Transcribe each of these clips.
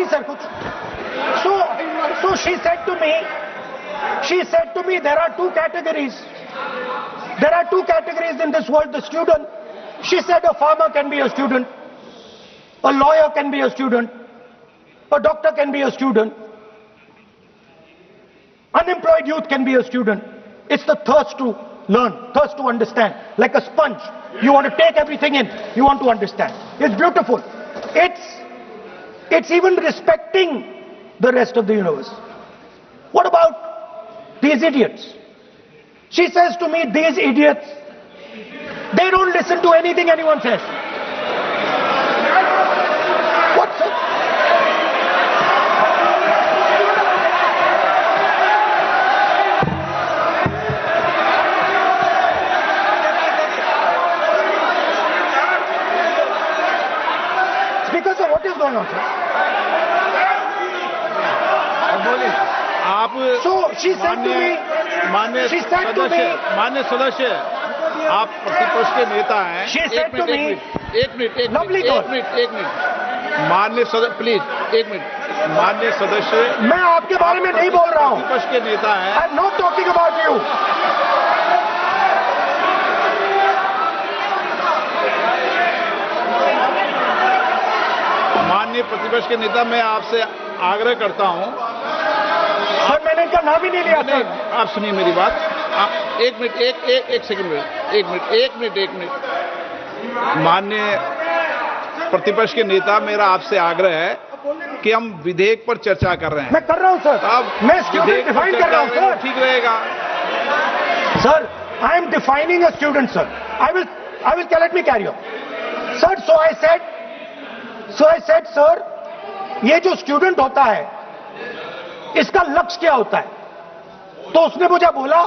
नहीं सर कुछ. So she said to me, there are two categories. There are two categories in this world. The student. She said a farmer can be a student, a lawyer can be a student, a doctor can be a student, unemployed youth can be a student. It's the thirst to learn, thirst to understand, like a sponge. You want to take everything in, you want to understand. It's beautiful. It's even respecting the rest of the universe. What about these idiots? She says to me, these idiots, they don't listen to anything anyone says. What's it? It's because of what is going on, sir. So she said to me, मान्य सदस्य, आप प्रतिपक्ष के नेता हैं. एक minute. मान्य सदस्य, प्लीज एक मिनट. मान्य सदस्य, मैं आपके बारे में नहीं बोल रहा हूं. प्रतिपक्ष के नेता हैं. I am not talking about you. माननीय प्रतिपक्ष के नेता, मैं आपसे आग्रह करता हूं. सर मैंने इनका नाम ही नहीं लिया. नहीं, आप सुनिए मेरी बात. एक मिनट, एक सेकंड. एक मिनट. माननीय प्रतिपक्ष के नेता, मेरा आपसे आग्रह है कि हम विधेयक पर चर्चा कर रहे हैं. मैं कर रहा हूं सर. अब मैं स्टूडेंट डिफाइन कर रहा हूं सर. ठीक रहेगा sir. I am defining a student sir. I will let me carry on sir. So I said sir, ये जो स्टूडेंट होता है इसका लक्ष्य क्या होता है? तो उसने मुझे बोला,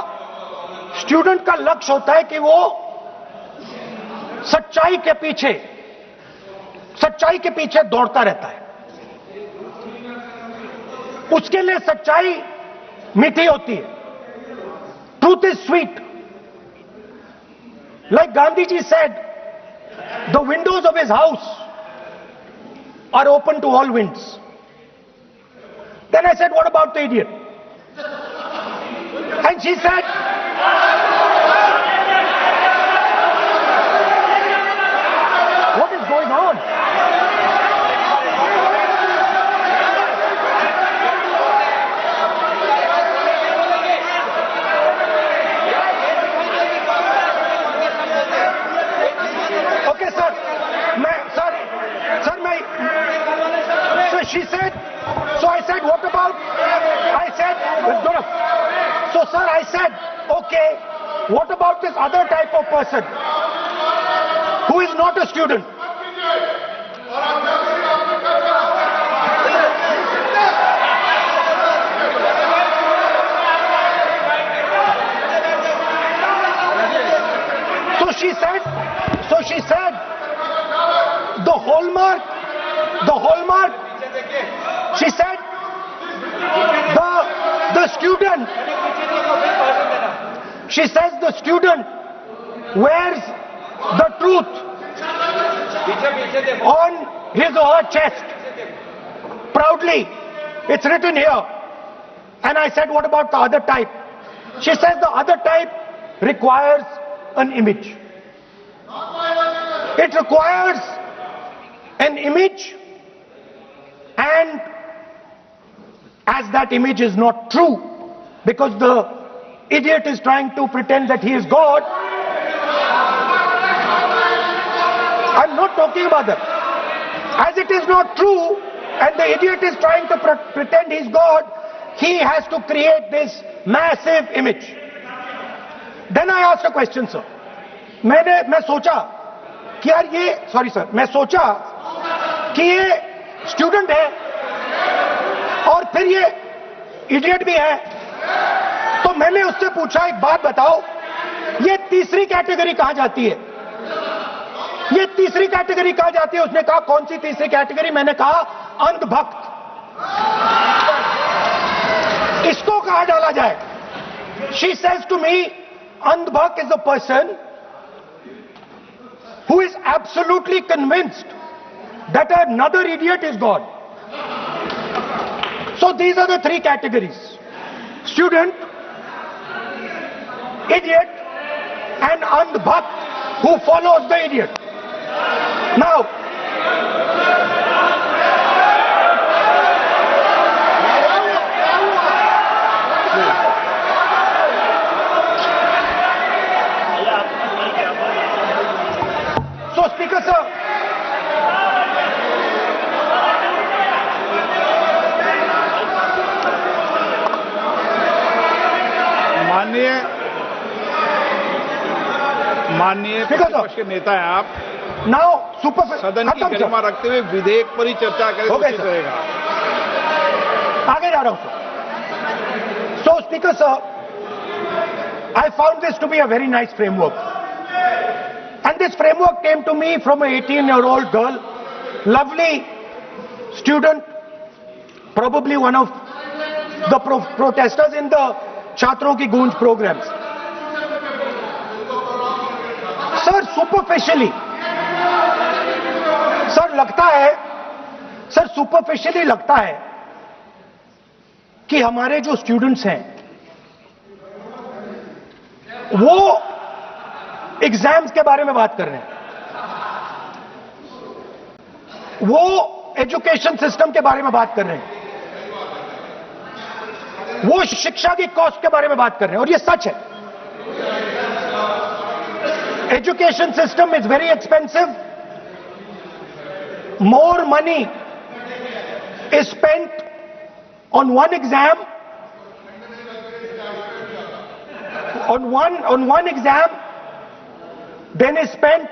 स्टूडेंट का लक्ष्य होता है कि वो सच्चाई के पीछे दौड़ता रहता है. उसके लिए सच्चाई मीठी होती है. Truth is sweet. Like Gandhi ji said, the windows of his house are open to all winds. Then I said, what about the idiot? And she said, what is going on? Okay, sir. So she said, so I said, what about? I said, so sir, I said, okay, what about this other type of person who is not a student? So she said, the hallmark, she said, the student, she says the student wears the truth on his or her chest proudly. It's written here. And I said, what about the other type? She says the other type requires an image. It requires an image, and as that image is not true, because the idiot is trying to pretend that he is God. I'm not talking about that. As it is not true, and the idiot is trying to pretend he's God, he has to create this massive image. Then I asked a question, sir. मैं सोचा कि यार ये, sorry sir, मैं सोचा कि ये student है और फिर ये इडियट भी है. तो मैंने उससे पूछा, एक बात बताओ, ये तीसरी कैटेगरी कहां जाती है? ये तीसरी कैटेगरी कहां जाती है? उसने कहा, कौन सी तीसरी कैटेगरी? मैंने कहा, अंधभक्त. इसको कहां डाला जाए? She says to me, अंधभक्त is a person who is absolutely convinced that another idiot is God. So these are the three categories: student, idiot, and andhbhakt who follows the idiot. Now, so Speaker sir, माननीय प्रतिपक्ष के नेता है आप, now super सदन की गरिमा रखते हुए विधेयक पर ही चर्चा करें तो उचित रहेगा। आगे जा रहा हूं sir. So Speaker sir, I found this to be a very nice framework, and this framework came to me from an 18-year-old girl, lovely student, probably one of the protesters in the Chhatron Ki Goonj programs. Sir superficially लगता है कि हमारे जो students हैं वो exams के बारे में बात कर रहे हैं, वो एजुकेशन सिस्टम के बारे में बात कर रहे हैं, वो शिक्षा की कॉस्ट के बारे में बात कर रहे हैं, और ये सच है। Education system is very expensive. More money is spent on one exam, on one exam than is spent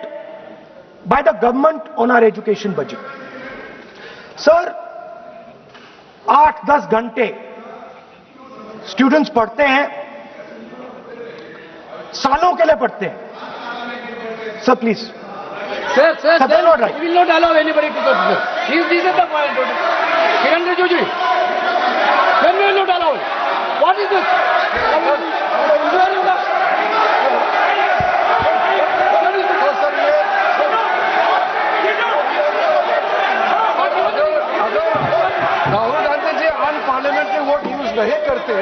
by the government on our education budget. Sir, 8-10 घंटे स्टूडेंट्स पढ़ते हैं, सालों के लिए पढ़ते हैं। Sir, please. Sir, not right. We will not allow anybody to go. This is the point. Kiran Rijiju, when we will not allow it. What is this?